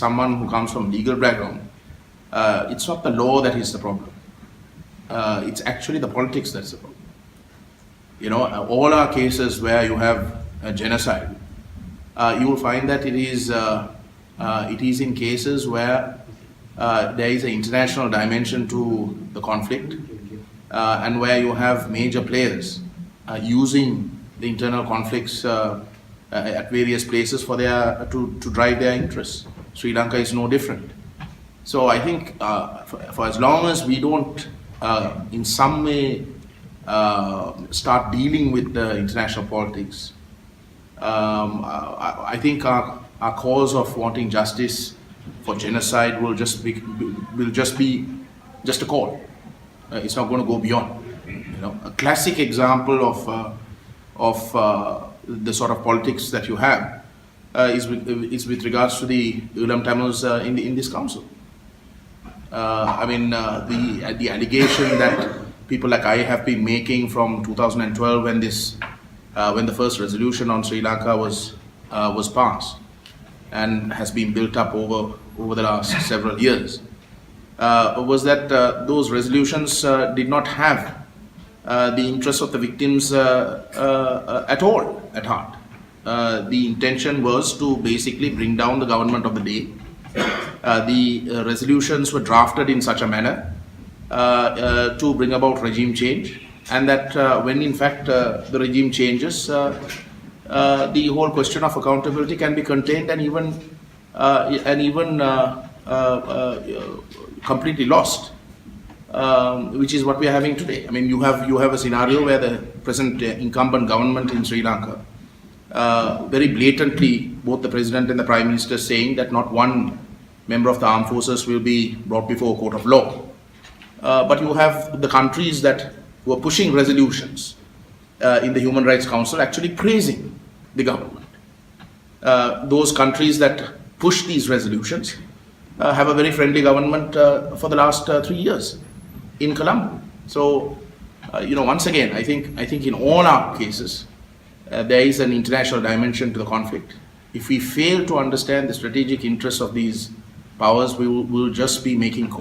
someone who comes from legal background, it's not the law that is the problem. It's actually the politics that's the problem. You know, all our cases where you have a genocide, you will find that it is in cases where there is an international dimension to the conflict, and where you have major players using the internal conflicts at various places for to drive their interests. Sri Lanka is no different. So I think for as long as we don't in some way start dealing with the international politics, I think our cause of wanting justice for genocide will just be a call. It's not going to go beyond. You know, a classic example of the sort of politics that you have is with regards to the Ulam Tamils in this council. I mean, the allegation that people like I have been making from 2012 when the first resolution on Sri Lanka was passed and has been built up over the last several years, was that those resolutions did not have the interests of the victims at all at heart. The intention was to basically bring down the government of the day. The resolutions were drafted in such a manner to bring about regime change, and that when in fact the regime changes, the whole question of accountability can be contained and even completely lost, which is what we are having today. I mean, you have a scenario where the present incumbent government in Sri Lanka very blatantly, both the president and the prime minister, saying that not one member of the armed forces will be brought before a court of law. But you have the countries that were pushing resolutions in the Human Rights Council actually praising the government. Those countries that push these resolutions have a very friendly government for the last 3 years in Colombo. So, you know, once again, I think in all our cases, there is an international dimension to the conflict. If we fail to understand the strategic interests of these powers, we will just be making calls.